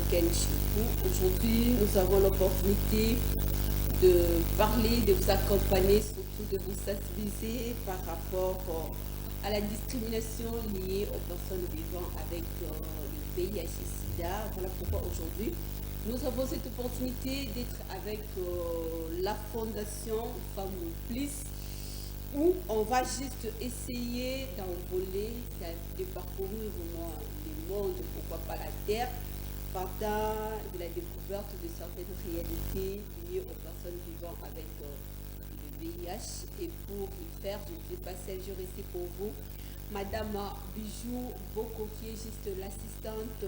africaine chez vous. Aujourd'hui, nous avons l'opportunité de parler, de vous accompagner, surtout de vous sensibiliser par rapport à la discrimination liée aux personnes vivant avec le VIH et SIDA. Voilà pourquoi aujourd'hui, nous avons cette opportunité d'être avec la Fondation Femmes Plus, où on va juste essayer d'envoler, de parcourir le monde, pourquoi pas la Terre, partant de la découverte de certaines réalités liées aux personnes vivant avec le VIH. Et pour y faire, je ne vais pas je rester pour vous. Madame Bijou Boko, qui est juste l'assistante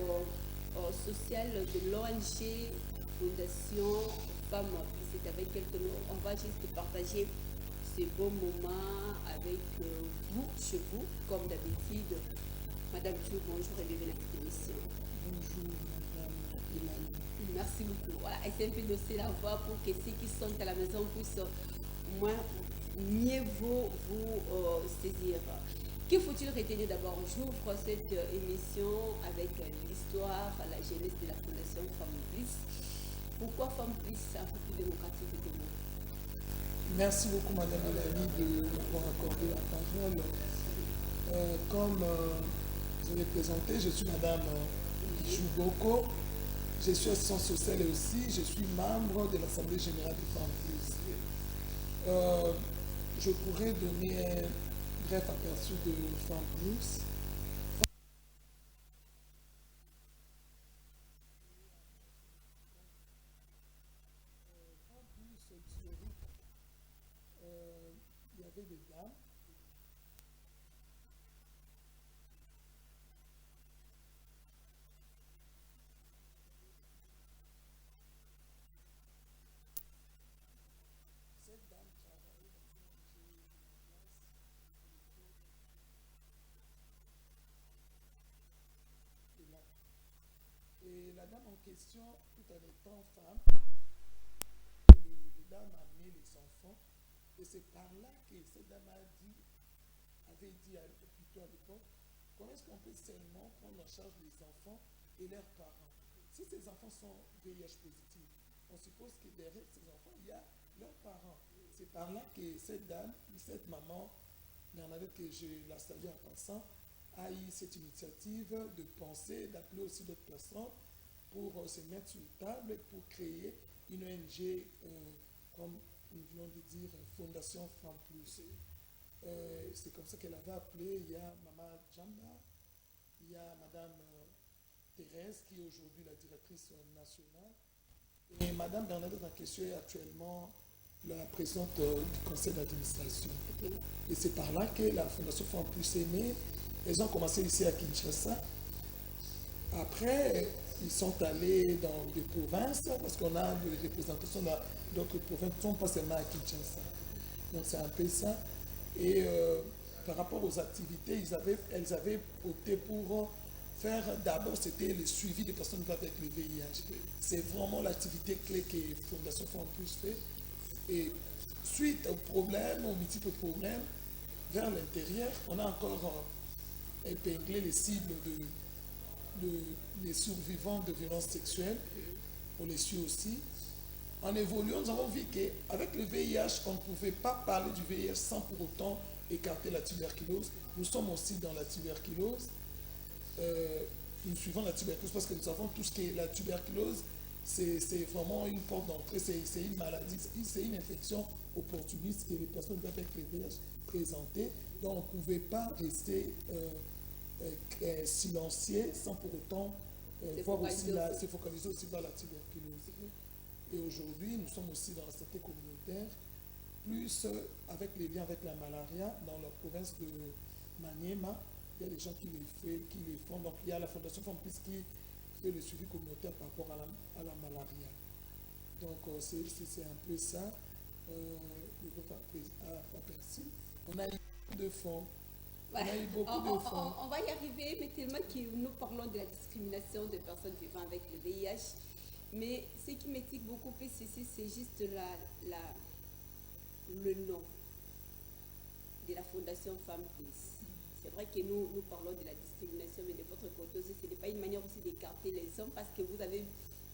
sociale de l'ONG Fondation Femmes. C'est avec elle que on va juste partager ce beau moment avec vous, chez vous, comme d'habitude. Madame Bijou, bonjour et bienvenue à cette émission. Bonjour, Madame Imani. Merci beaucoup. Voilà, essayez un peu d'osser la voix pour que ceux qui sont à la maison puissent mieux vous saisir. Que faut-il retenir d'abord? J'ouvre cette émission avec l'histoire, la jeunesse de la Fondation Femmes Plus. Pourquoi Femmes Plus en République démocratique du Congo? Merci beaucoup, Madame Imani, de m'avoir accordé la parole. Comme je l'ai présenté, je suis Madame Bijou Boko. Je suis assistante sociale et aussi je suis membre de l'Assemblée générale des Femmes Plus. Je pourrais donner un bref aperçu de Femmes Plus. Femmes Plus historique, il y avait des dames. Cette dame travaillait dans une ONG de la place à l'époque de là. Et la dame en question, tout en étant femme, les dames amenaient les enfants. Et c'est par là que cette dame avait dit plutôt à l'époque, comment est-ce qu'on peut seulement prendre en charge les enfants et leurs parents? Si ces enfants sont VIH positifs, on suppose que derrière ces enfants, il y a leurs parents. C'est par là que cette dame, cette maman, Bernadette, que je la salue en passant, a eu cette initiative de penser, d'appeler aussi d'autres personnes pour se mettre sur table et pour créer une ONG, comme nous venons de dire, Fondation Femmes Plus. C'est comme ça qu'elle avait appelé. Il y a Maman Jamba, il y a Madame Thérèse, qui est aujourd'hui la directrice nationale. Et Madame Bernadette en question est actuellement la présidente du conseil d'administration. Et c'est par là que la Fondation Femmes Plus est née. Elles ont commencé ici à Kinshasa. Après, ils sont allés dans des provinces, parce qu'on a des représentations dans d'autres provinces, ne sont pas seulement à Kinshasa. Donc c'est un peu ça. Et par rapport aux activités, elles avaient opté pour faire d'abord, c'était le suivi des personnes avec le VIH. C'est vraiment l'activité clé que Fondation Femmes Plus fait. Et suite aux problèmes, aux multiples problèmes, vers l'intérieur, on a encore épinglé les cibles des survivants de violences sexuelles. On les suit aussi. En évoluant, nous avons vu qu'avec le VIH, on ne pouvait pas parler du VIH sans pour autant écarter la tuberculose. Nous sommes aussi dans la tuberculose. Nous suivons la tuberculose parce que nous savons tous que la tuberculose, c'est vraiment une porte d'entrée, c'est une maladie, c'est une infection opportuniste que les personnes avec le VIH présentaient. Donc on ne pouvait pas rester silencieux sans pour autant se focaliser aussi vers la tuberculose. Et aujourd'hui, nous sommes aussi dans la santé communautaire, plus avec les liens avec la malaria, dans la province de Maniema. Il y a des gens qui les font. Donc il y a la Fondation Femmes Plus qui fait le suivi communautaire par rapport à la malaria. Donc c'est un peu ça. Votre aperçu. On a eu beaucoup de fonds. On va y arriver, mais tellement que nous parlons de la discrimination des personnes vivant avec le VIH. Mais ce qui m'étique beaucoup plus ici, c'est juste le nom de la Fondation Femmes Plus. C'est vrai que nous parlons de la discrimination, mais de votre côté aussi, ce n'est pas une manière aussi d'écarter les hommes parce que vous avez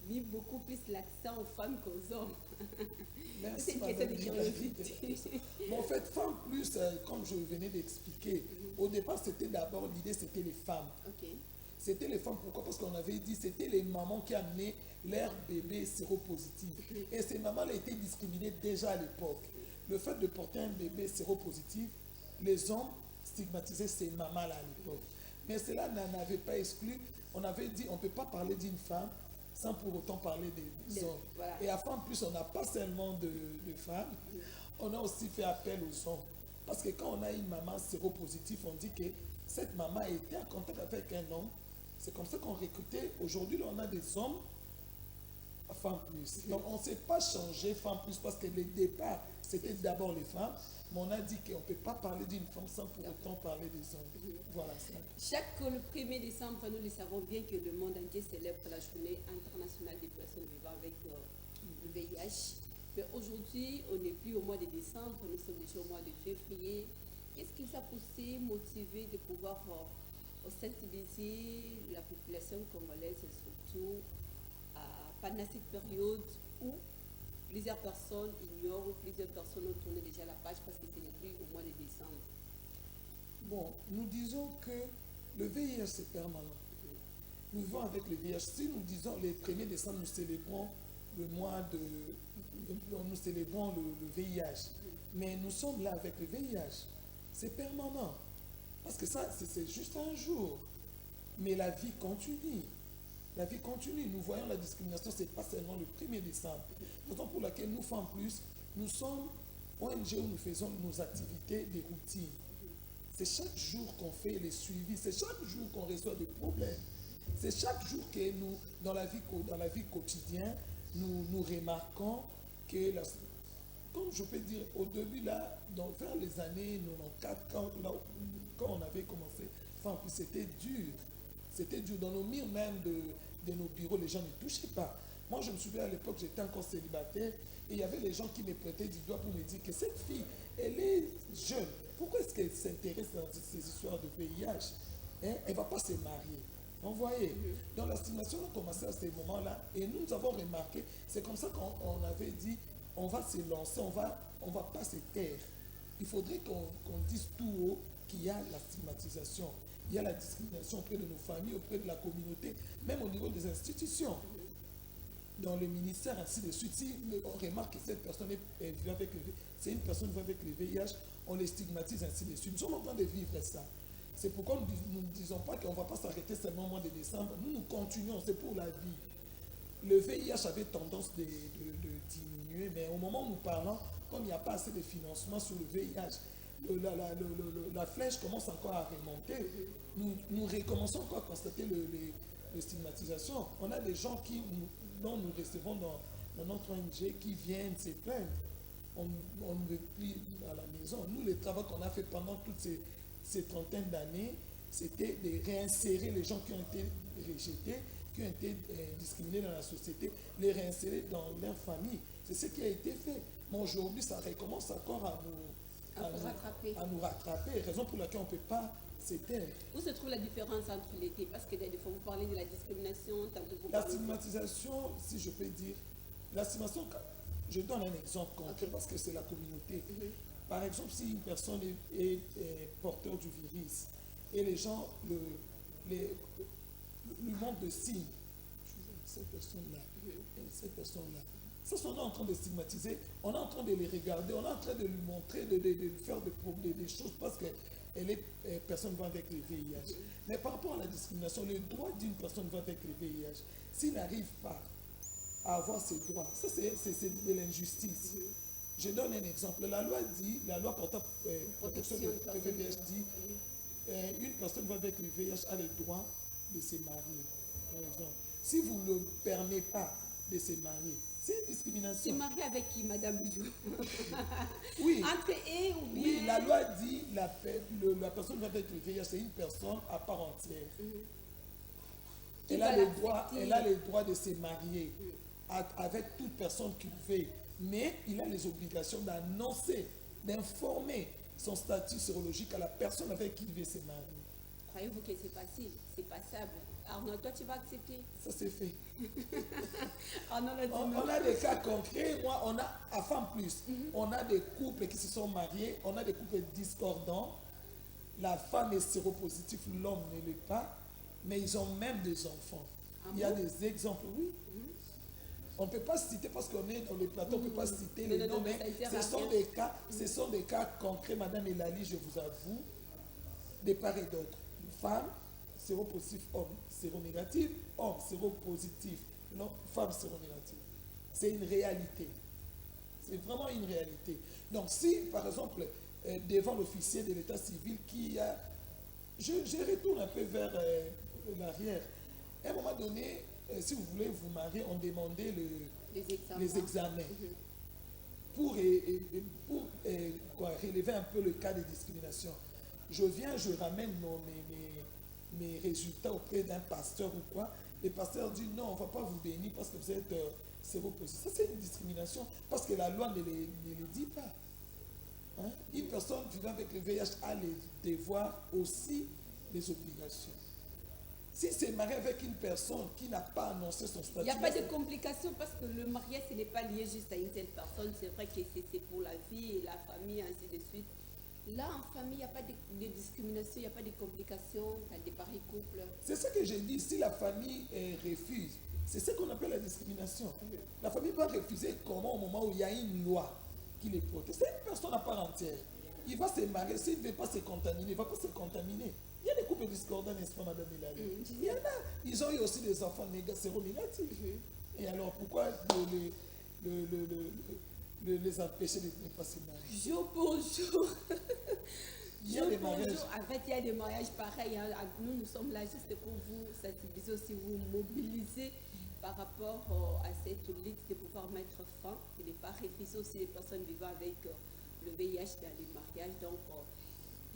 mis beaucoup plus l'accent aux femmes qu'aux hommes. C'est Merci, une madame. question de curiosité. Bon, en fait, Femme Plus, comme je venais d'expliquer, au départ, c'était d'abord l'idée, c'était les femmes. Ok. C'était les femmes, pourquoi? Parce qu'on avait dit c'était les mamans qui amenaient leurs bébés séropositifs. Et ces mamans-là étaient discriminées déjà à l'époque. Le fait de porter un bébé séropositif, les hommes stigmatisaient ces mamans-là à l'époque. Mais cela n'avait pas exclu. On avait dit on ne peut pas parler d'une femme sans pour autant parler des hommes. Voilà. Et à Femme Plus, on n'a pas seulement de femmes, on a aussi fait appel aux hommes. Parce que quand on a une maman séropositive, on dit que cette maman a été en contact avec un homme. C'est comme ça qu'on recrutait. Aujourd'hui, on a des hommes à Femme Plus. Donc, on ne s'est pas changé Femme Plus parce que le départ, c'était d'abord les femmes. Mais on a dit qu'on ne peut pas parler d'une femme sans pour autant parler des hommes. Voilà ça. Le 1er décembre, nous le savons bien que le monde entier célèbre la journée internationale des personnes vivant avec le VIH. Mais aujourd'hui, on n'est plus au mois de décembre, nous sommes déjà au mois de février. Qu'est-ce qui vous a poussé, motivé de pouvoir sensibiliser la population congolaise, surtout pendant cette période où plusieurs personnes ignorent ou plusieurs personnes ont tourné déjà la page parce que ce n'est plus au mois de décembre? Bon, nous disons que le VIH c'est permanent. Nous vivons avec le VIH. Si nous disons le 1er décembre, nous célébrons le mois de. Nous célébrons le VIH. Mais nous sommes là avec le VIH. C'est permanent. Parce que ça, c'est juste un jour. Mais la vie continue. La vie continue. Nous voyons la discrimination, ce n'est pas seulement le 1er décembre. Raison pour laquelle nous, Femmes Plus, nous sommes ONG où nous faisons nos activités des routines. C'est chaque jour qu'on fait les suivis, c'est chaque jour qu'on reçoit des problèmes. C'est chaque jour que nous, dans la vie quotidienne, nous remarquons que, comme je peux dire, au début, là, vers les années 94, quand on avait commencé, Femmes Plus, c'était dur. C'était dur. Dans nos murs même de nos bureaux, les gens ne touchaient pas. Moi, je me souviens à l'époque, j'étais encore célibataire et il y avait les gens qui me prêtaient du doigt pour me dire que cette fille, elle est jeune. Pourquoi est-ce qu'elle s'intéresse dans ces histoires de VIH? Elle ne va pas se marier. Vous voyez? Donc la stigmatisation a commencé à ces moments-là et nous avons remarqué, c'est comme ça qu'on avait dit, on va se lancer, on va pas se taire. Il faudrait qu'on dise tout haut qu'il y a la stigmatisation. Il y a la discrimination auprès de nos familles, auprès de la communauté, même au niveau des institutions. Dans le ministère, ainsi de suite, si on remarque que cette personne est vivant avec c'est une personne vivant avec le VIH, on les stigmatise, ainsi de suite. Nous sommes en train de vivre ça. C'est pourquoi nous ne disons pas qu'on ne va pas s'arrêter seulement au mois de décembre. Nous continuons, c'est pour la vie. Le VIH avait tendance de diminuer, mais au moment où nous parlons, comme il n'y a pas assez de financement sur le VIH, la flèche commence encore à remonter. Nous recommençons encore à constater les stigmatisations. On a des gens dont nous recevons dans notre ONG qui viennent se plaindre. On ne veut plus à la maison. Nous, le travail qu'on a fait pendant toutes ces trentaines d'années, c'était de réinsérer les gens qui ont été rejetés, qui ont été discriminés dans la société, les réinsérer dans leur famille. C'est ce qui a été fait. Mais aujourd'hui, ça recommence encore à nous rattraper. Raison pour laquelle on ne peut pas s'éteindre. Où se trouve la différence entre les deux? Parce que des fois, vous parlez de la discrimination, tantôt vous La parlez stigmatisation, si je peux dire, la stigmatisation, je donne un exemple concret parce que c'est la communauté. Par exemple, si une personne est porteur du virus et les gens lui montrent de signes, cette personne-là, ça, on est en train de stigmatiser, on est en train de les regarder, on est en train de lui montrer, de faire des choses parce qu'elle est personne vivant avec le VIH. Mais par rapport à la discrimination, le droit d'une personne vivant avec le VIH, s'il n'arrive pas à avoir ses droits, ça c'est de l'injustice. Je donne un exemple. La loi portant protection du VIH dit une personne vivant avec le VIH a le droit de se marier, par exemple. Si vous ne le permettez pas de se marier, c'est une discrimination. Se marier avec qui, Madame Bijou? Oui. Entre eux ou bien? Oui, la loi dit la personne vivant avec le VIH, c'est une personne à part entière. Elle a le droit de se marier avec toute personne qu'il veut. Mais il a les obligations d'annoncer, d'informer son statut sérologique à la personne avec qui il veut se marier. Croyez-vous que c'est facile? C'est passable. Arnaud, toi, tu vas accepter? Ça c'est fait. Arnaud l'a dit non. On a des cas concrets. Moi, on a, enfin plus, on a des couples qui se sont mariés, on a des couples discordants. La femme est séropositive, l'homme ne l'est pas, mais ils ont même des enfants. Ah Il y a bon? des exemples, oui. On ne peut pas citer parce qu'on est dans le plateau, on ne peut pas citer Non, les non, noms, non, mais ça ne sert ce à sont rien. des cas, ce sont des cas concrets, Madame Elali, je vous avoue, de part et d'autre. Femme, séropositif, homme, séronégatif, homme, séropositif, non, femme, séronégative. C'est une réalité. C'est vraiment une réalité. Donc si, par exemple, devant l'officier de l'état civil qui a... Je retourne un peu vers l'arrière. À un moment donné, si vous voulez vous marier, on demandait les examens pour quoi, relever un peu le cas de discrimination. Je viens, je ramène mes résultats auprès d'un pasteur ou quoi. Le pasteur dit non, on ne va pas vous bénir parce que vous êtes séropositif. Ça, c'est une discrimination parce que la loi ne le dit pas. Hein? Une personne vivant avec le VIH a les devoirs aussi, les obligations. Si c'est marié avec une personne qui n'a pas annoncé son statut... Il n'y a pas de complications parce que le mariage, ce n'est pas lié juste à une telle personne. C'est vrai que c'est pour la vie et la famille, ainsi de suite. Là, en famille, il n'y a pas de discrimination, il n'y a pas de complications, il y a des pareils couples. C'est ce que j'ai dit. Si la famille refuse, c'est ce qu'on appelle la discrimination. La famille va refuser comment au moment où il y a une loi qui les protège. C'est une personne à part entière. Il va se marier, s'il ne veut pas se contaminer, il ne va pas se contaminer. Il y a des couples discordants, n'est-ce pas, Madame Hilali? Il y en a. Ils ont eu aussi des enfants séronégatifs. Et alors, pourquoi les empêcher de ne pas se marier? Jour pour jour. Il y a des mariages. En fait, il y a des mariages pareils. Hein. Nous sommes là juste pour vous sensibiliser aussi, vous mobiliser par rapport à cette lutte de pouvoir mettre fin et de ne pas refuser aussi les personnes vivant avec le VIH dans les mariages. Donc,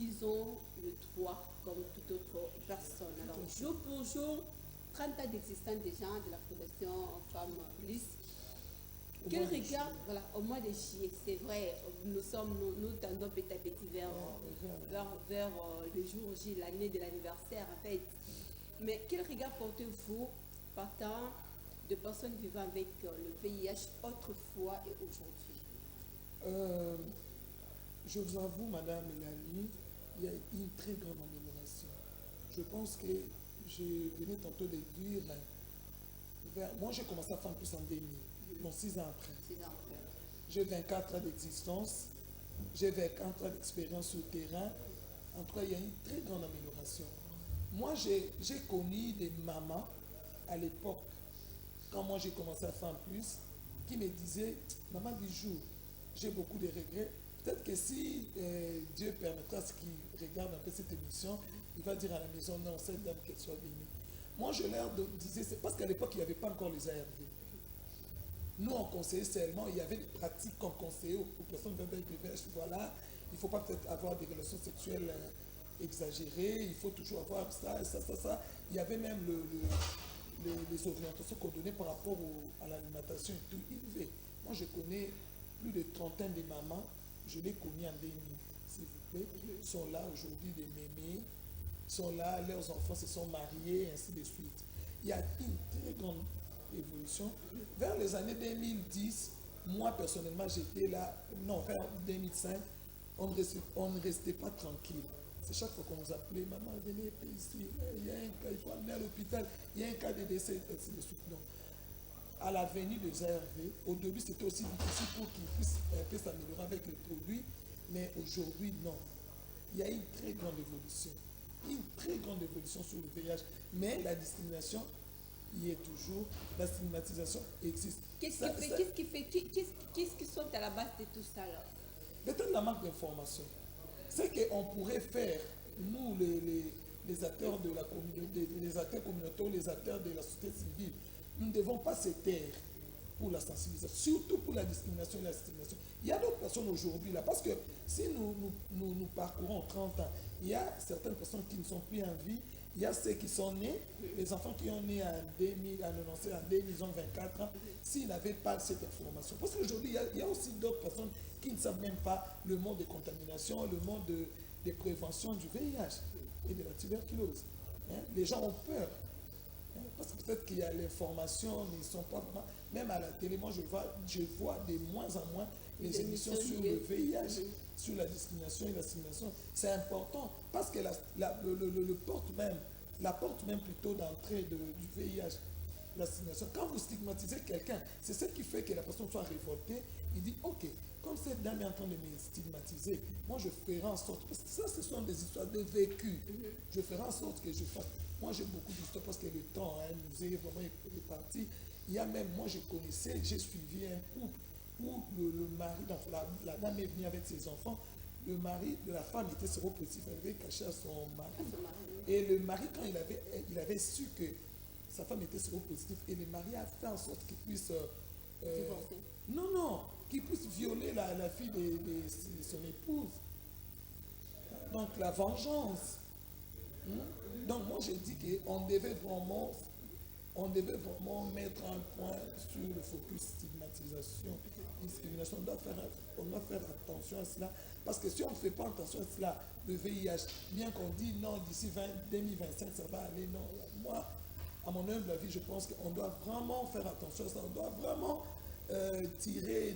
ils ont le droit comme toute autre personne. Alors, jour pour jour, 30 ans d'existence déjà de la Fondation Femmes Bliss. Quel regard, voilà, au mois de juillet, c'est vrai, nous tendons petit à petit vers le jour J, l'année de l'anniversaire en fait. Mais quel regard portez-vous partant de personnes vivant avec le VIH autrefois et aujourd'hui? Je vous avoue, Madame Elali, il y a une très grande amélioration. Je pense que je venais tantôt de dire, moi j'ai commencé à faire plus en 2000. Donc 6 ans après. 6 ans après. J'ai 24 ans d'existence, j'ai 24 ans d'expérience sur le terrain. En tout cas, il y a une très grande amélioration. Moi, j'ai connu des mamans à l'époque, quand moi j'ai commencé à faire plus, qui me disaient, maman Bijou, j'ai beaucoup de regrets. Peut-être que si Dieu permettra ce qui regarde un peu cette émission, il va dire à la maison, non, cette dame qu'elle soit bénie. Moi, je leur disais, c'est parce qu'à l'époque, il n'y avait pas encore les ARV. Nous, on conseillait seulement, il y avait des pratiques qu'on conseillait aux personnes vivant avec le VIH. Voilà, il ne faut pas peut-être avoir des relations sexuelles exagérées, il faut toujours avoir ça. Il y avait même les orientations qu'on donnait par rapport à l'alimentation et tout. Moi, je connais plus de 30 de mamans, je l'ai connu en 2000, s'il vous plaît. Ils sont là aujourd'hui, des mémés, ils sont là, leurs enfants se sont mariés, et ainsi de suite. Il y a une très grande évolution. Vers les années 2010, moi personnellement j'étais là, non, vers 2005, on ne restait pas tranquille. C'est chaque fois qu'on nous appelait, maman, venez ici, il y a un cas, il faut amener à l'hôpital, il y a un cas de décès, ainsi de suite. Non. À la venue des ARV, au début c'était aussi difficile pour qu'ils puissent un peu s'améliorer avec les produits, mais aujourd'hui non. Il y a une très grande évolution. Une très grande évolution sur le VIH, mais la discrimination y est toujours, la stigmatisation existe. Qu'est-ce qui sont à la base de tout ça là? Peut-être la manque d'information. C'est qu'on pourrait faire, nous les acteurs de la communauté, les acteurs communautaires, les acteurs de la société civile, nous ne devons pas se taire pour la sensibilisation, surtout pour la discrimination et la stigmatisation. Il y a d'autres personnes aujourd'hui là, parce que si nous parcourons 30 ans, il y a certaines personnes qui ne sont plus en vie, Il y a ceux qui sont nés, les enfants qui ont né en 2000, en 90, en 2024 ans, s'ils n'avaient pas cette information. Parce qu'aujourd'hui, il y a aussi d'autres personnes qui ne savent même pas le monde des contaminations, le monde des préventions du VIH et de la tuberculose. Hein. Les gens ont peur. Hein, parce que peut-être qu'il y a l'information, mais ils ne sont pas vraiment. Même à la télé, moi je vois de moins en moins les émissions sur le VIH, sur la discrimination et l'assimilation. C'est important parce que la porte même plutôt d'entrée du VIH, l'assimilation. Quand vous stigmatisez quelqu'un, c'est ce qui fait que la personne soit révoltée. Il dit, ok, comme cette dame est en train de me stigmatiser, moi je ferai en sorte, parce que ça ce sont des histoires de vécu, je ferai en sorte que je fasse. Moi j'ai beaucoup d'histoires parce que le temps nous est vraiment réparti. Il y a même, moi je connaissais, j'ai suivi un couple où le mari, donc la dame est venue avec ses enfants, le mari de la femme était séropositif, elle avait caché à son mari. Et le mari, quand il avait su que sa femme était séropositive, et le mari a fait en sorte qu'il puisse qu'il puisse violer la fille de son épouse. Donc la vengeance. Donc moi j'ai dit qu'on devait vraiment mettre un point sur le focus stigmatisation, discrimination. On doit faire attention à cela, parce que si on ne fait pas attention à cela, le VIH, bien qu'on dit non, d'ici 2025 ça va aller, non, moi, à mon humble avis, je pense qu'on doit vraiment faire attention à ça, on doit vraiment tirer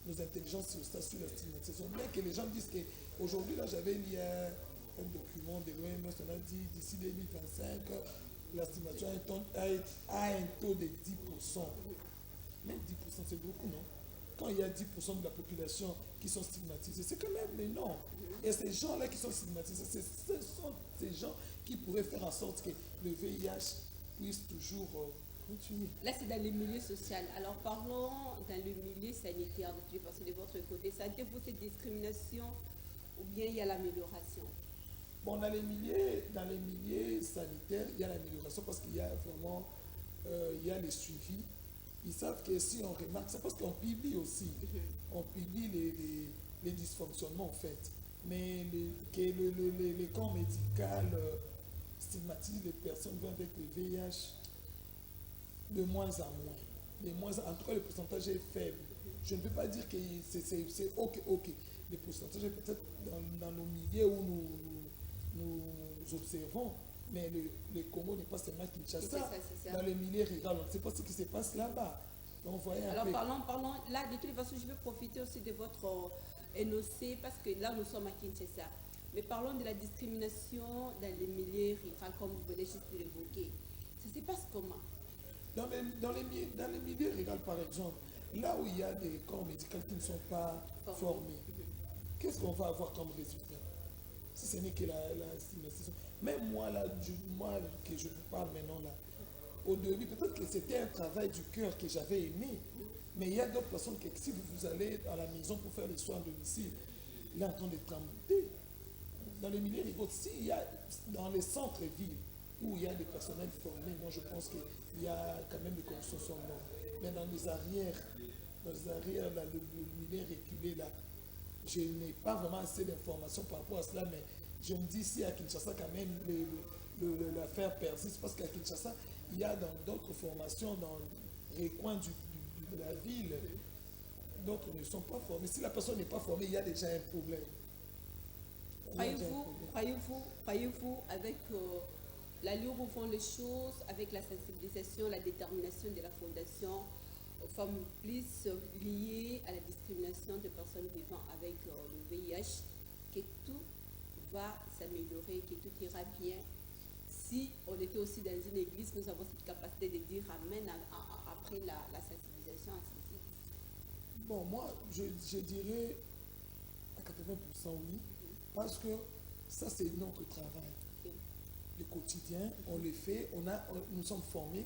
nos intelligences sur ça, sur la stigmatisation. Bien que les gens disent qu'aujourd'hui, là j'avais lu un document de l'OMS, on a dit d'ici 2025, la stigmatisation a un taux de 10%. Même 10%, c'est beaucoup, non? Quand il y a 10% de la population qui sont stigmatisés, c'est quand même énorme. Et ces gens-là qui sont stigmatisés, ce sont ces gens qui pourraient faire en sorte que le VIH puisse toujours continuer. Là, c'est dans le milieu social. Alors, parlons dans le milieu sanitaire, parce que de votre côté, ça dévoue cette discrimination ou bien il y a l'amélioration? Bon, dans les milieux sanitaires, il y a l'amélioration parce qu'il y a vraiment il y a les suivis. Ils savent que si on remarque, c'est parce qu'on publie aussi. On publie les dysfonctionnements en fait. Mais les camps médicaux stigmatisent les personnes avec le VIH de moins en moins. En tout cas, le pourcentage est faible. Je ne peux pas dire que c'est ok. Le pourcentage est peut-être dans nos milieux où nous observons, mais le Congo n'est pas seulement Kinshasa. Dans le milieu rural, on ne sait pas ce qui se passe là-bas. Donc, alors parlons, là de toute façon, je vais profiter aussi de votre énoncé parce que là nous sommes à Kinshasa. Mais parlons de la discrimination dans les milieux ruraux, comme vous venez juste de l'évoquer. Ça se passe comment? Dans les milieux ruraux, par exemple, là où il y a des corps médicaux qui ne sont pas formés, qu'est-ce qu'on va avoir comme résultat? Si ce n'est que la stigmatisation. Même moi, là, moi que je vous parle maintenant, là, au début, peut-être que c'était un travail du cœur que j'avais aimé, mais il y a d'autres personnes que si vous allez à la maison pour faire les soins à domicile, il est en train de trembler. Dans les milieux ruraux, s'il y a dans les centres-villes où il y a des personnels formés, moi je pense qu'il y a quand même des conditions sont bonnes. Mais dans les arrières, là, le milieu reculé, là, je n'ai pas vraiment assez d'informations par rapport à cela, mais je me dis si à Kinshasa quand même l'affaire persiste, parce qu'à Kinshasa, il y a dans d'autres formations, dans les coins de la ville, d'autres ne sont pas formés. Si la personne n'est pas formée, il y a déjà un problème. Croyez-vous avec l'allure où font les choses, avec la sensibilisation, la détermination de la Fondation aux femmes plus liées à la discrimination des personnes vivant avec le VIH, que tout va s'améliorer, que tout ira bien? Si on était aussi dans une église, nous avons cette capacité de dire Amen après la sensibilisation, ainsi de suite. Bon, moi, je dirais à 80% oui, parce que ça, c'est notre travail. Le quotidien, on le fait, nous sommes formés.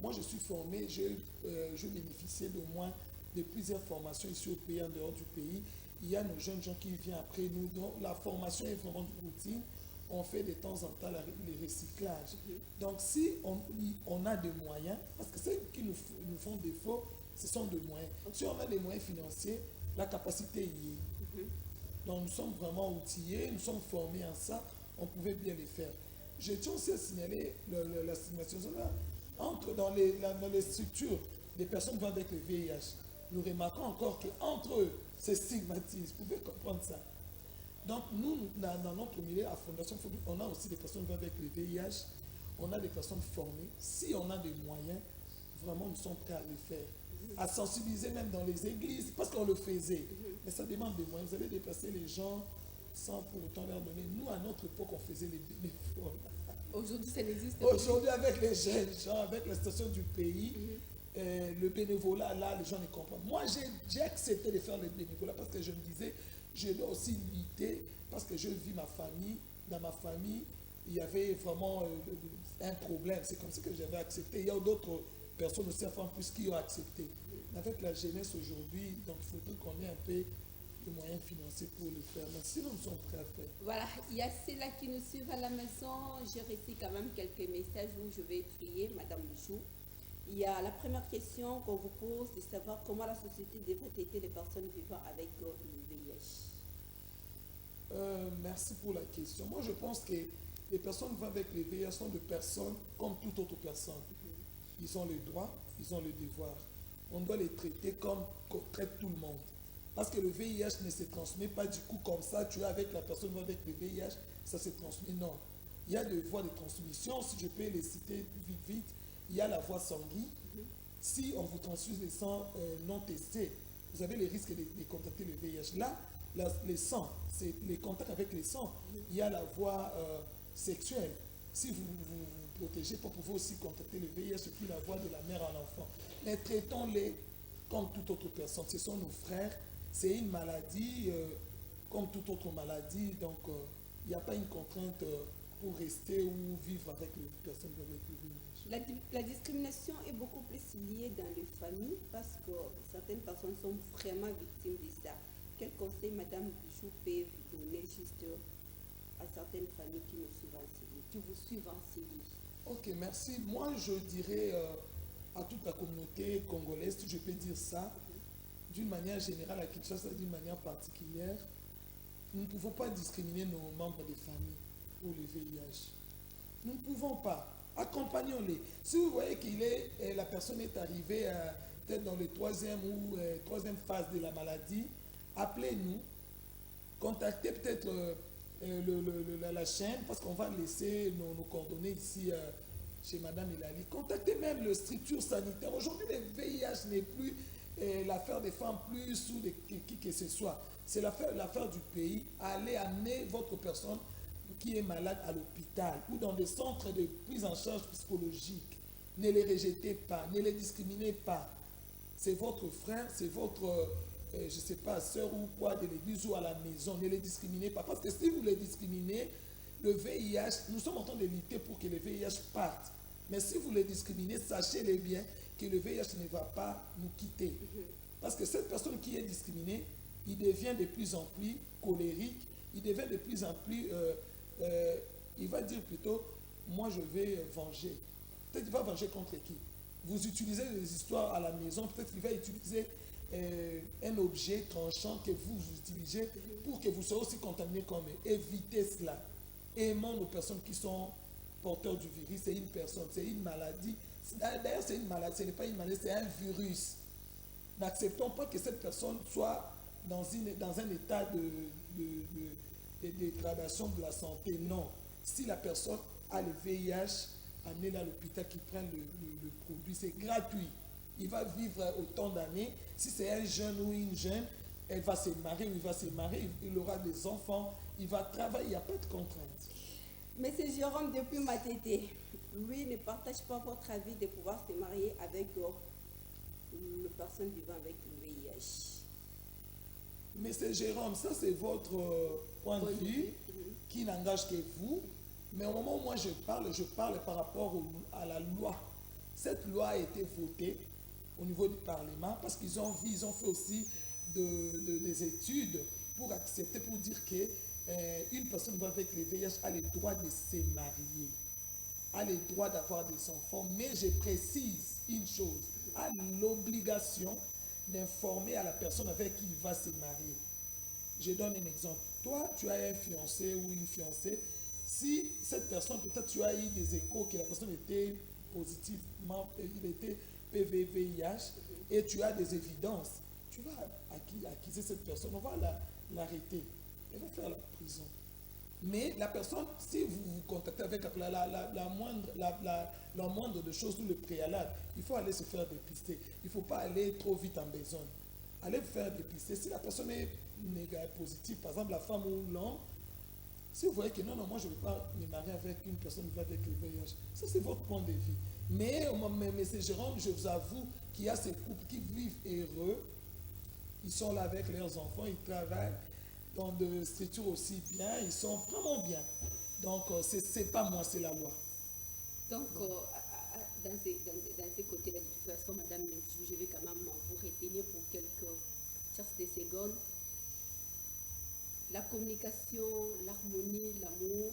Moi, je suis formé, je bénéficiais de moins de plusieurs formations ici au pays, en dehors du pays. Il y a nos jeunes gens qui viennent après nous, donc la formation est vraiment de routine. On fait de temps en temps les recyclages. Donc, si on a des moyens, parce que ceux qui nous font défaut, ce sont des moyens. Si on a des moyens financiers, la capacité y est. Donc, nous sommes vraiment outillés, nous sommes formés en ça, on pouvait bien les faire. je tiens aussi à signaler la stigmatisation là, entre dans les structures des personnes vivant avec le VIH. Nous remarquons encore qu'entre eux, c'est stigmatisé. Vous pouvez comprendre ça. Donc, nous, dans notre milieu, à Fondation Phobie, on a aussi des personnes vivant avec le VIH. On a des personnes formées. Si on a des moyens, vraiment, nous sommes prêts à le faire. À sensibiliser même dans les églises, parce qu'on le faisait. Mais ça demande des moyens. Vous allez déplacer les gens sans pour autant leur donner. Nous, à notre époque, on faisait les bénévoles. Aujourd'hui, ça n'existe plus. Aujourd'hui, avec les jeunes gens, avec la situation du pays, le bénévolat, là, les gens ne comprennent. Moi, j'ai accepté de faire le bénévolat parce que je me disais, je dois aussi lutter parce que je vis ma famille. Dans ma famille, il y avait vraiment un problème. C'est comme ça que j'avais accepté. Il y a d'autres personnes aussi, enfin plus, qui ont accepté. Avec la jeunesse aujourd'hui, donc il faudrait qu'on ait un peu de moyens financiers pour le faire. Mais sinon, nous sommes prêts à faire. Voilà, il y a ceux-là qui nous suivent à la maison. J'ai reçu quand même quelques messages où je vais trier, Madame Bichou. Il y a la première question qu'on vous pose de savoir comment la société devrait traiter les personnes vivant avec le VIH. Merci pour la question. Moi, je pense que les personnes vivant avec le VIH sont des personnes comme toute autre personne. Ils ont les droits, ils ont les devoirs. On doit les traiter comme on traite tout le monde. Parce que le VIH ne se transmet pas du coup comme ça, tu es avec la personne avec le VIH, ça se transmet. Non. Il y a des voies de transmission, si je peux les citer vite, vite. Il y a la voie sanguine. Si on vous transfuse des sangs non testés, vous avez les risques de contracter le VIH. Là, les sangs, c'est les contacts avec les sangs. Il y a la voie sexuelle. Si vous vous protégez, pour pouvoir aussi contracter le VIH, c'est plus la voie de la mère à l'enfant. Mais traitons-les comme toute autre personne. Ce sont nos frères. C'est une maladie comme toute autre maladie. Donc, il n'y a pas une contrainte pour rester ou vivre avec les personnes avec le VIH. La discrimination est beaucoup plus liée dans les familles parce que certaines personnes sont vraiment victimes de ça. Quel conseil Madame Bichou peut vous donner juste à certaines familles qui vous suivent en série? Ok, merci. Moi, je dirais à toute la communauté congolaise, si je peux dire ça, d'une manière générale à Kinshasa, d'une manière particulière, nous ne pouvons pas discriminer nos membres de famille pour le VIH. Nous ne pouvons pas. Accompagnons-les. Si vous voyez la personne est arrivée peut-être dans le troisième phase de la maladie, appelez-nous, contactez peut-être la chaîne, parce qu'on va laisser nos coordonnées ici chez Madame Hilali. Contactez même les structures sanitaires. Aujourd'hui, le VIH n'est plus l'affaire des femmes plus ou de qui que ce soit. C'est l'affaire du pays. Allez amener votre personne qui est malade à l'hôpital ou dans des centres de prise en charge psychologique. Ne les rejetez pas, ne les discriminez pas. C'est votre frère, c'est votre, je ne sais pas, sœur ou quoi de l'église ou à la maison. Ne les discriminez pas. Parce que si vous les discriminez, le VIH, nous sommes en train de lutter pour que le VIH parte. Mais si vous les discriminez, sachez-le bien que le VIH ne va pas nous quitter. Parce que cette personne qui est discriminée, il devient de plus en plus colérique, il devient de plus en plus... il va dire plutôt, moi je vais venger. Peut-être qu'il va venger contre qui? Vous utilisez des histoires à la maison, peut-être qu'il va utiliser un objet tranchant que vous utilisez pour que vous soyez aussi contaminé comme eux. Évitez cela. Aimons nos personnes qui sont porteurs du virus. C'est une personne, c'est une maladie. D'ailleurs, c'est une maladie, ce n'est pas une maladie, c'est un virus. N'acceptons pas que cette personne soit dans un état de dégradation de la santé. Non. Si la personne a le VIH, amenez-la à l'hôpital qui prenne le produit. C'est gratuit. Il va vivre autant d'années. Si c'est un jeune ou une jeune, elle va se marier ou il va se marier, il aura des enfants, il va travailler, il n'y a pas de contrainte. Monsieur Jérôme depuis Matete, lui ne partage pas votre avis de pouvoir se marier avec une personne vivant avec le VIH. Monsieur Jérôme, ça c'est votre point de vue qui n'engage que vous. Mais au moment où moi je parle par rapport à la loi. Cette loi a été votée au niveau du Parlement parce qu'ils ont fait aussi des études pour accepter, pour dire qu'une personne avec le VIH a le droit de se marier, a le droit d'avoir des enfants, mais je précise une chose, a l'obligation d'informer à la personne avec qui il va se marier. Je donne un exemple. Toi, tu as un fiancé ou une fiancée. Si cette personne, peut-être tu as eu des échos que la personne était positivement, il était PVVIH, et tu as des évidences, tu vas acquiser cette personne, on va l'arrêter. Elle va faire la prison. Mais la personne, si vous vous contactez avec la moindre de choses ou le préalable, il faut aller se faire dépister. Il ne faut pas aller trop vite en besogne. Allez vous faire dépister. Si la personne est positive, par exemple la femme ou l'homme, si vous voyez que non, moi je ne vais pas me marier avec une personne qui va avec le VIH, ça c'est votre point de vue. Mais c'est Jérôme, je vous avoue qu'il y a ces couples qui vivent heureux, ils sont là avec leurs enfants, ils travaillent dans des structures aussi bien, ils sont vraiment bien. Donc, c'est pas moi, c'est la loi. Donc, dans ces côtés-là, de toute façon, madame, je vais quand même vous retenir pour quelques secondes. La communication, l'harmonie, l'amour,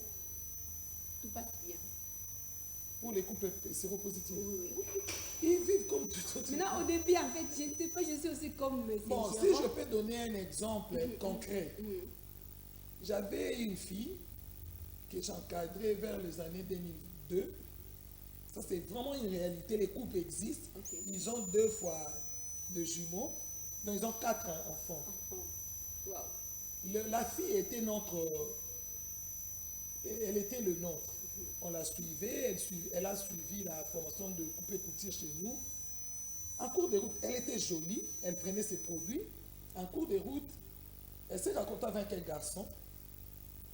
tout passe bien. Pour les couples séropositifs. Oui. Ils vivent comme tout autre. Maintenant, au début, en fait, je ne sais pas, je suis aussi comme... Bon, si je peux donner un exemple concret. J'avais une fille que j'encadrais vers les années 2002. Ça, c'est vraiment une réalité. Les couples existent. Okay. Ils ont 2 fois de jumeaux. Donc, ils ont 4 enfants. Wow. La fille était elle était le nôtre. On la suivait, elle a suivi la formation de couper couture chez nous. En cours de route, elle était jolie, elle prenait ses produits. En cours de route, elle s'est rencontrée avec un garçon.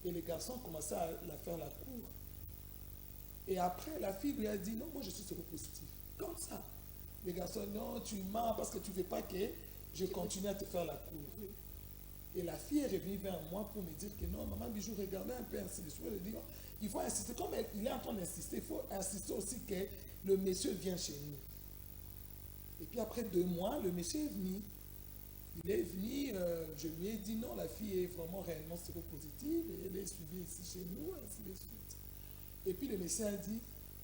Et les garçons commençaient à la faire la cour. Et après, la fille lui a dit, non, moi je suis séropositif. Comme ça. Les garçons, non, tu mens parce que tu ne veux pas que je continue à te faire la cour. Et la fille est revenue vers moi pour me dire que non, maman Bijou, regardez un peu ainsi de suite. Elle dit, il faut insister, comme il est en train d'insister, il faut insister aussi que le monsieur vienne chez nous. Et puis après 2 mois, le monsieur est venu. Il est venu, je lui ai dit non, la fille est vraiment réellement séropositive, et elle est suivie ici chez nous, ainsi de suite. Et puis le médecin a dit,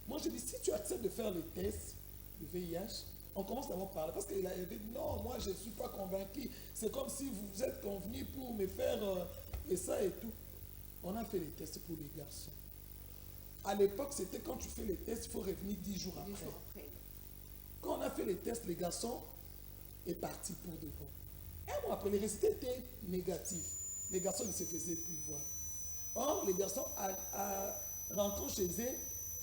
moi je dis, si tu acceptes de faire le test, le VIH, on commence d'abord par là, parce qu'il avait dit, non, moi je ne suis pas convaincu, c'est comme si vous êtes convenu pour me faire et ça et tout. On a fait les tests pour les garçons. À l'époque, c'était quand tu fais les tests, il faut revenir 10 jours après. Quand on a fait les tests, les garçons est parti pour de bon. Un mois après, les résultats étaient négatifs. Les garçons ne se faisaient plus voir. Or, les garçons, rentrant chez eux,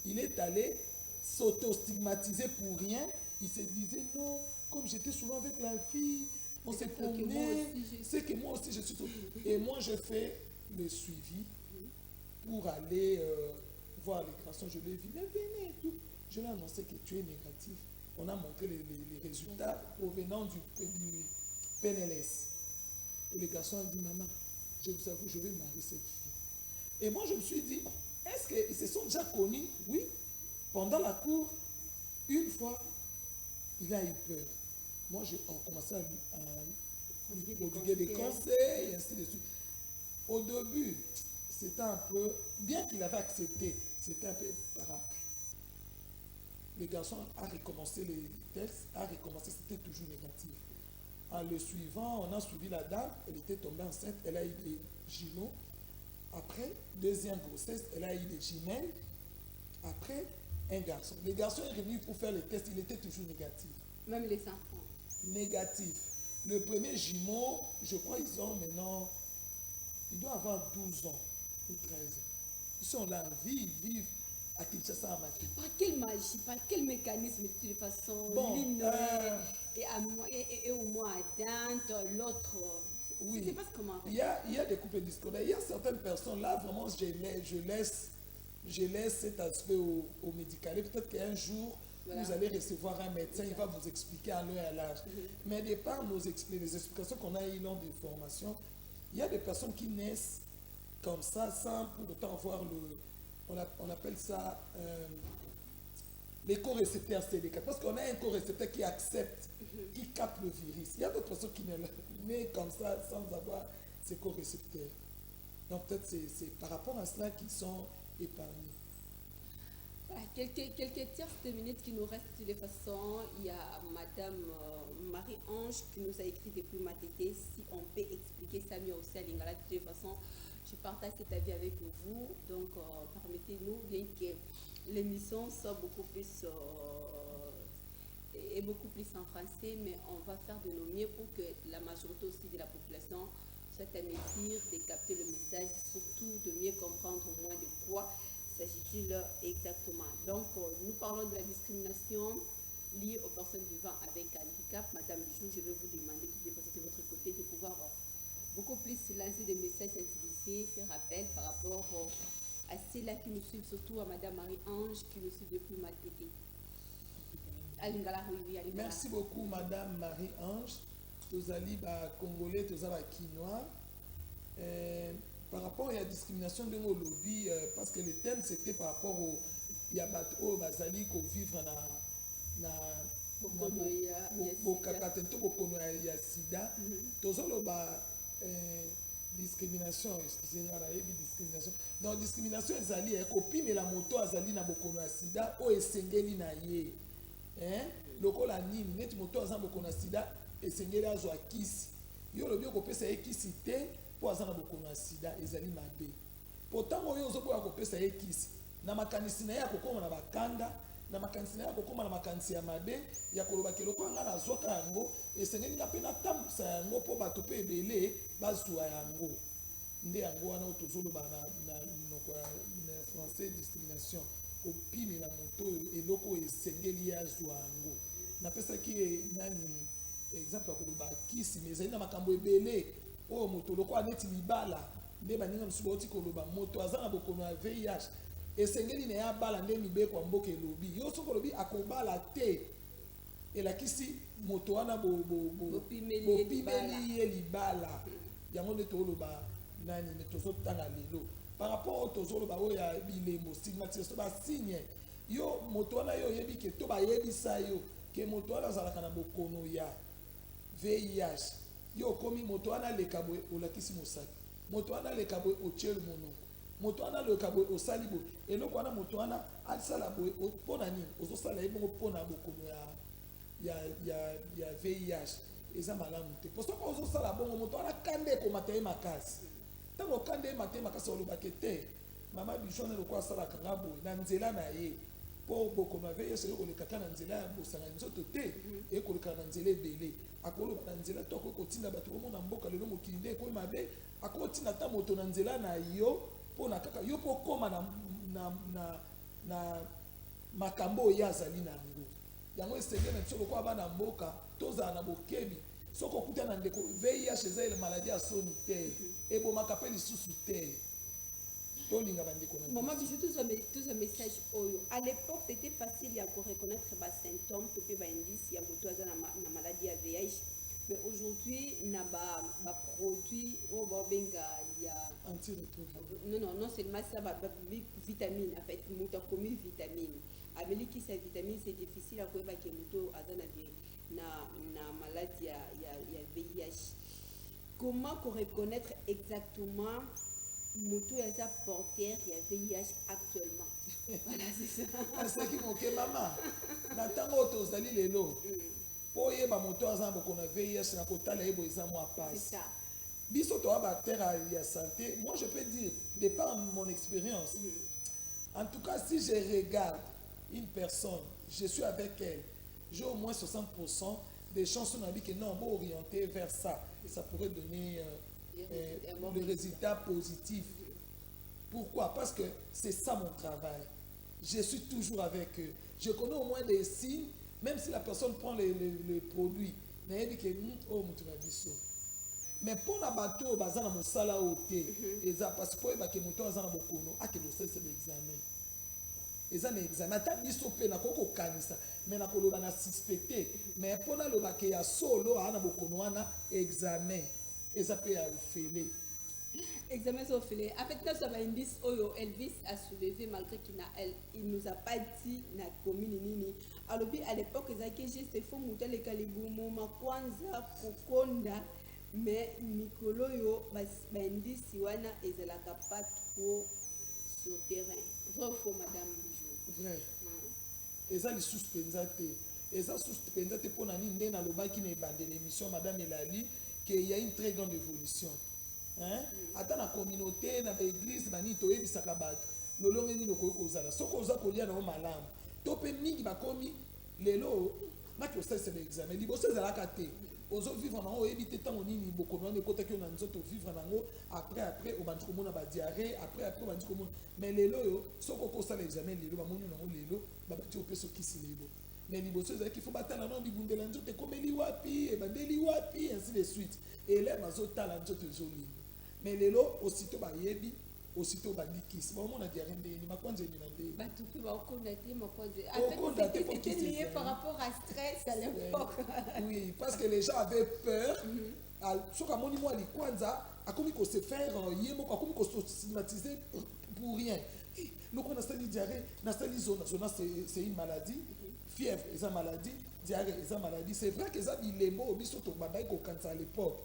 il est allé s'auto-stigmatiser pour rien. Il se disait, non, comme j'étais souvent avec la fille, on s'est promené, c'est que moi aussi je suis... Et moi, je fais le suivi pour aller voir les garçons. Je l'ai vu, mais venez et tout. Je lui ai annoncé que tu es négatif. On a montré les résultats provenant du PNLS. Et les garçons ont dit, maman, je vous avoue, je vais marier cette fille. Et moi, je me suis dit, est-ce qu'ils se sont déjà connus? Oui. Pendant la cour, une fois, il a eu peur. Moi, j'ai commencé à lui prodiguer des conseils, et ainsi de suite. Au début, c'était un peu, bien qu'il avait accepté, c'était un peu par après. Le garçon a recommencé les tests, c'était toujours négatif. En le suivant, on a suivi la dame, elle était tombée enceinte, elle a eu des jumeaux. Après, 2e grossesse, elle a eu des jumelles. Après, un garçon. Le garçon est revenu pour faire les tests, il était toujours négatif. Même les enfants. Négatif. Le premier jumeau, je crois ils ont maintenant, il doit avoir 12 ans ou 13 ans. Ils sont là en vie, ils vivent à Kinshasa, à Maki. Par quelle magie, par quel mécanisme de toute façon, l'une est au moins atteinte, l'autre... Oui. Je ne sais pas comment. Il y a des couples discordantes. Il y a certaines personnes là, vraiment, je laisse cet aspect au médical. Peut-être qu'un jour, voilà, vous allez recevoir un médecin, il va vous expliquer à l'heure et à l'âge. Mais de par les explications qu'on a eues lors des formations, il y a des personnes qui naissent comme ça, sans pour autant avoir on appelle ça les co-récepteurs CD4. Parce qu'on a un co-récepteur qui accepte, qui capte le virus. Il y a d'autres personnes qui naissent comme ça sans avoir ces co-récepteurs. Donc peut-être c'est par rapport à cela qu'ils sont épargnés. Voilà, quelques tierces de minutes qui nous restent de toute façon. Il y a Madame Marie-Ange qui nous a écrit depuis Matete. Si on peut expliquer ça mieux aussi à Lingala, de toute façon, je partage cet avis avec vous. Donc, permettez-nous, bien que l'émission soit beaucoup plus et beaucoup plus en français, mais on va faire de nos mieux pour que la majorité aussi de la population soit à mesure de capter le message, surtout de mieux comprendre au moins de quoi s'agit-il exactement. Donc, nous parlons de la discrimination liée aux personnes vivant avec handicap. Madame Bijou, je vais vous demander de passer de votre côté de pouvoir beaucoup plus lancer des messages sensibilisés, faire appel par rapport à ceux-là qui nous suivent, surtout à Madame Marie-Ange qui nous suit depuis Maltété. Alingala, oui, oui, Alingala. Merci beaucoup, Madame Marie-Ange. Tozali ba Congolais, tozali ba Quinois. Par rapport à la discrimination de nos lobbies, parce que le thème c'était par rapport au Yabato, Bazali, qu'on vivre na Bokakatento, Bokono ya Sida. Tozolo ba discrimination, excusez-moi, la discrimination. Donc, discrimination, Zali, copine la moto, Azali, na Bokono ya Sida, o esengeli na ye. Lokola nini neti moto aza bokono sida esengeli azwa kisi yo lobi okopesa ye kisi te po aza na bokono sida ezali mabe pourtant oyo ozoboya kopesa ye kisi na makanisi na ye akokoma na bakanda na makanisi na ye akokoma na makanisi ya mabe ya koloba keloko anga nazwaka yango esengeli nga mpe natambusa yango mpo bato mpe ebele bazwa yango nde yango wana tozoloba na monoko ya français discrimination opine na moto eloko esengeli ya zwa yango napesaki nani exemple ya koloba kisi mais ezali na makambo ebele oyo moto lokola neti libala nde baninga mosusu bauti koloba moto aza na bokono ya VIH esengeli na ya bala nde mibeko ya mboka elobi yo soki olobi akobala te elakisi moto wana bopimeli ye libala yango nde toloba nani tozotanga lelo par rapport au tozoloba oyo ya bilembo stigmatisation basigne yo moto wana yo oyebi ke to bayebisa yo ke moto wana azalaka na bokono ya VIH yo okomi moto wana aleka boye olakisi mosaki moto wana aleka boye otyeli monoko moto wana aleka boye osali boye eloko wana moto wana asala boye mpona nini ozosala ye bongo mpona bokono ya VIH eza malamu te po soki ozosala bongo moto wana kanda ekomata ye makasi ntango kanda ye mate makasi olobake te mama Bijou na lokola asalaka nga boye na nzela na ye mpo bokono ya VIH ekolekaka na nzela ya bosanga nzoto te ekolekaka na nzela ebele akoloba na nzela to akoki kotinda bato komona mboka lelo mokili nde ekoyi mabe akotinda ata moto na nzela na yo mpona kaka yo mpo okóma na makambo oyo azali na yango esengeli na biso lokola bana mboka tozala na bokebi soki okuta na ndeko VIH eza ele maladi ya soni te ebomaka mpe lisusu te tolinga bandeko na Maman Bijou, tous un message oyo. À l'époque, c'était facile à reconnaître les symptômes, peut être indice, il y a une maladie à VIH. Mais aujourd'hui, il y a des produits, il y a non seulement ça, vitamine, en fait, il y a comme vitamine. Avec qui c'est vitamine, c'est difficile à connaître que moto a na maladie à VIH. Comment reconnaître exactement moto eza porteur ya VIH actuellement? Voilà, c'est ça. C'est qui moke mama na ntango oyo tozali lelo mpo oyeba moto aza na bokono ya VIH na kotala ye boye eza mwa pasi biso toya baacteur ya santé. Moi je peux dire de par mon expérience en tout cas si je regarde une personne je suis avec elle j'ai au moins 60% des chances on a dit que non bon orienté vers ça ça pourrait donner le résultat positif. Pourquoi? Parce que c'est ça mon travail. Je suis toujours avec eux. Je connais au moins des signes, même si la personne prend les produits. Mais pour la bateau, parce que pour les moto azana bokono, ake dossier c'est l'examen. Eza na examen ta biso pe na koko kanisa mais na koloba na suspecté mais pour na loba ke ya solo ana bokono wana examen. Examen fait. En fait, quand ça va indice, Elvis a soulevé malgré qu'il nous a pas dit na commune nini. Alors à l'époque, il faut monter les caliboumo, ma kwanza, kokonda, mais Nicolo yo, indice wana et la pas trop sur terrain. Vrai ou faux, Madame Bijou? vrai eza lisusu mpenza te eza susu mpenza te mpona nini nde nalobaki na ebandela émission madame Elali qu'il y a une très grande évolution hein? Ata na communauté na baéglise banini toyebisaka bato lolonge nini okoki kozala soki oza kolia nango malamu to mpe mingi bakomi lelo maki osalisela examen liboso ezalaka te ozovivre nango oyebi te ntango nini bokomi wana ekotaki yo na nzoto vivre nango après obandi komona badiare après obandi komona mais lelo oyo soki okosala examen lelo bamoni nango lelo babati opesa okisi lelo mais liboso ezalaki fo batala nano bibundela nzoto ekomeli wapi ebandeli wapi ainsi de suite eleve azotala nzoto ezolinga mais lelo osito bayebi aussitôt bandikisi baomona diare ndeni makwanzeni na ndeni batupi baokonda te makwanze okonda te c'était lié par rapport à stress à l'époque oui parce que les gens avaient peur soki amoni mwa likwanza akomi kose faire ye moko akomi kostigmatiser pour rien loko nasali diare nasali zona c'est une maladie fièvre eza maladie diare eza maladie c'est vrai que eza bilembo biso tobandaki kokanisa à l'époque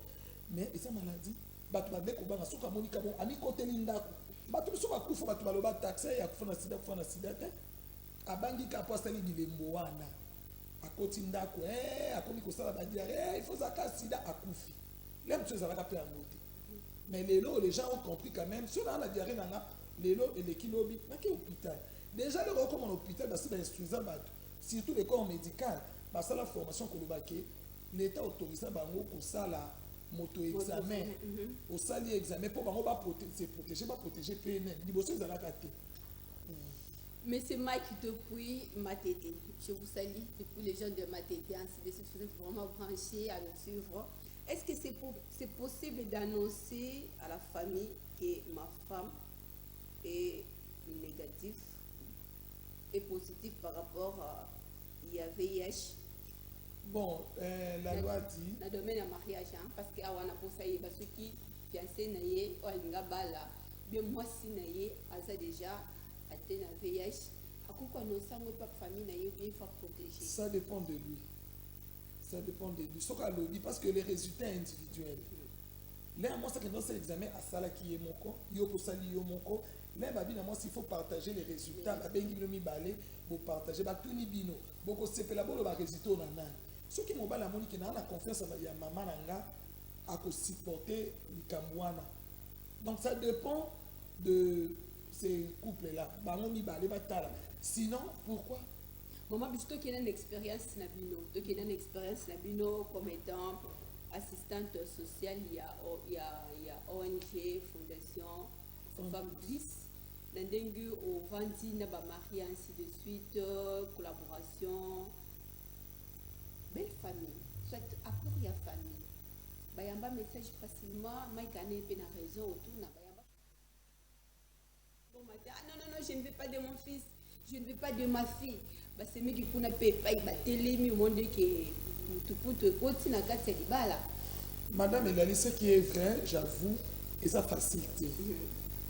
mais eza maladie bato bande kobanga soki amoni kabo amikoteli ndako bato biso bakufa bato baloba taxe ya kufa na sida te abangi ka po asali bilembo wana akoti ndako akomi kosala badiare il faut zaka sida akufi le mosu ezalaka mpe yango te mais lelo les gens ont compris quand même so na la diare nanga lelo eleki lobi nake hôpital déjà lelo okoma na hôpital basi bainstruisa bato surtout le corps médical basala formation kolobake l'état autorisa bango kosala moto examen au sali examen pour bango ba se protéger PNL liboso ezalaka te. Mais c'est Mike depuis Matete. Je vous salue depuis les gens de Matete. Ainsi de suite, vous êtes vraiment branchés à nous suivre. Est-ce que c'est possible d'annoncer à la famille que ma femme est négative et positive par rapport à VIH? Bon, la loi dit. Dans le domaine du mariage, hein, parce que awana posaye parce que fiancé naye o alinga bala bien moi si naye aza déjà atteint na VIH akoko no sango pa famille naye bien faut protéger. Ça dépend de lui. Ça dépend de lui. Soka lobby parce que les résultats individuels. Là moi ça que dans cet examen à sala qui est moko yo ko sali yo moko là babi na moi s'il faut partager les résultats ba bengi bino mi balé bo partager ba tuni bino boko sepela bolo ba résultat na nani. Ce qui mobile amoni qui n'a la confiance à maman nanga à supporter likamwana. Donc ça dépend de ces couples là. Bangomi balé batala. Sinon pourquoi? Maman bisto qui a une expérience na bino, donc qui a une expérience na bino comme étant assistante sociale, il y a ONG, fondation, femme Bliss. Nandengu au vendi na ba marié ainsi de suite, collaboration. Belle famille, soit apport ya famille. Bayamba message facilement, Mike a une raison autour na bayamba. Bon matin, non, je ne veux pas de mon fils, je ne veux pas de ma fille. Bah c'est mieux qu'on a payé pas ba télémi au monde que tout côté na kati libala. Madame Elali, ce qui est vrai, j'avoue, et ça facilité.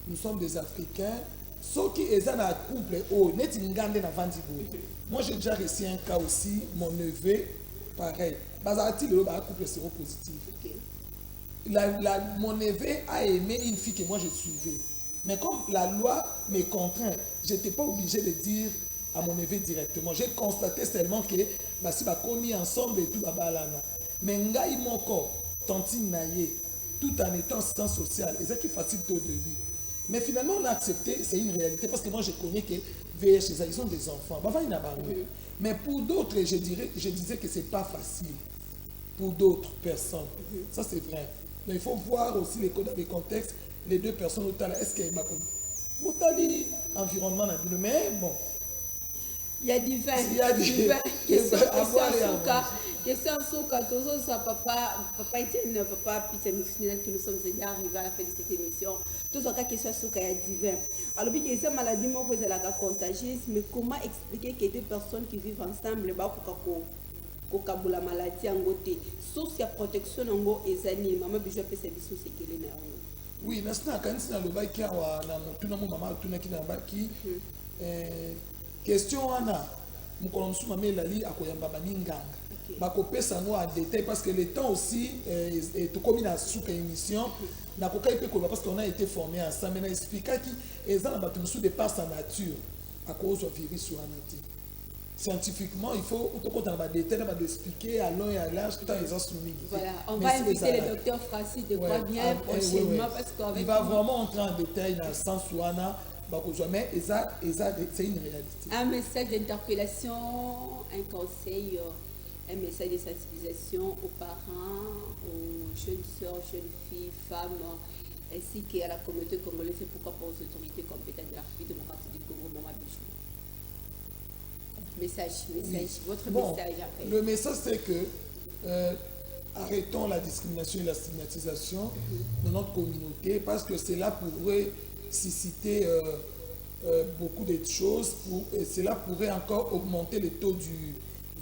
Nous sommes des Africains. Ceux qui sont dans le couple, moi j'ai déjà reçu un cas aussi, mon neveu, pareil. Le couple séropositif. Mon neveu a aimé une fille que moi je suivais. Mais comme la loi me contraint, je n'étais pas obligé de dire à mon neveu directement. J'ai constaté seulement que si on a commis ensemble et tout, mais ngai moko, tantine naye, tout en étant assistant social, et c'est facile taux de vie. Mais finalement, on a accepté, c'est une réalité, parce que moi je connais que VH, ils ont des enfants. Mais pour d'autres, je disais que ce n'est pas facile. Pour d'autres personnes. Ça, c'est vrai. Mais il faut voir aussi les contextes, les deux personnes, est-ce qu'il y a un environnement, mais bon. Il y a du vin. Il y a du vin. Question Souka, toujours ça, papa Etienne, papa Peter Mixnel, que nous sommes déjà arrivés à la fin de cette émission. Tout ça, question Souka, il y a du vin. Alors, puis, cette maladie, moi, vous êtes contagieuse, mais comment expliquer que deux personnes qui vivent ensemble, la maladie en côté, sauf si la protection en go et zani, maman, je peux savoir ce que les nerfs. Oui, mais c'est un cas de l'obaki, tout le monde, maman, tout le monde qui n'a pas qui. Question, Anna, nous connaissons maman Lali à Koyamba Minganga. Bakopesa ngo en détail parce que le temps aussi tout comme na souka émission na kokai pe parce qu'on a été formé ensemble na expliquer qui ezana batumsu de par sa nature à cause du virus ou anati. Scientifiquement, il faut expliquer à long et à large tout les soumis. Voilà, on va inviter le docteur Francis de quoi bien prochainement parce qu'avec il va vraiment entrer en détail dans le sens où on a mais c'est une réalité. Un message d'interpellation, un conseil, un message de sensibilisation aux parents, aux jeunes sœurs, jeunes filles, femmes, ainsi qu'à la communauté congolaise et pourquoi pas aux autorités compétentes de la République démocratique du Congo, Maman Bijou. Message, votre message après. Le message c'est que arrêtons la discrimination et la stigmatisation dans notre communauté parce que cela pourrait susciter beaucoup de choses et cela pourrait encore augmenter le taux du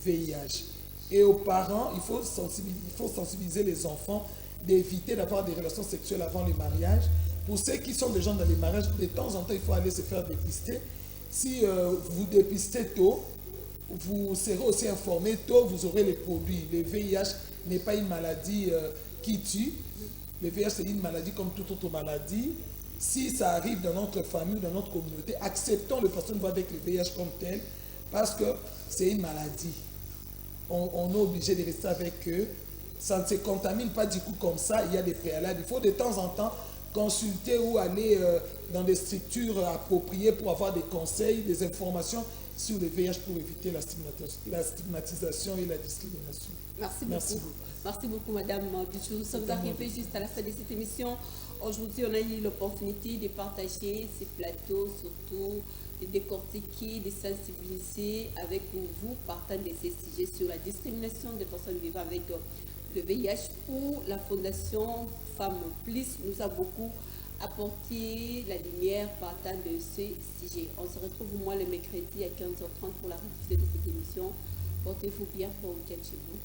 VIH. Et aux parents, il faut sensibiliser les enfants d'éviter d'avoir des relations sexuelles avant le mariage. Pour ceux qui sont déjà dans les mariages, de temps en temps, il faut aller se faire dépister. Si vous dépistez tôt, vous serez aussi informé tôt, vous aurez les produits. Le VIH n'est pas une maladie qui tue. Le VIH, c'est une maladie comme toute autre maladie. Si ça arrive dans notre famille, dans notre communauté, acceptons les personnes avec le VIH comme tel, parce que c'est une maladie. On est obligé de rester avec eux. Ça ne se contamine pas du coup comme ça, il y a des préalables. Il faut de temps en temps consulter ou aller dans des structures appropriées pour avoir des conseils, des informations sur le VIH pour éviter la stigmatisation et la discrimination. Merci beaucoup. Merci beaucoup, Madame Bijou. Nous sommes arrivés juste à la fin de cette émission. Aujourd'hui, on a eu l'opportunité de partager ces plateaux, surtout de décortiquer, de sensibiliser avec vous, partant de ces sujets sur la discrimination des personnes vivant avec le VIH. Pour la Fondation Femmes Plus, nous a beaucoup apporté la lumière partant de ce sujet. On se retrouve moi le mercredi à 15h30 pour la rediffusion de cette émission. Portez-vous bien pour le week-end chez vous.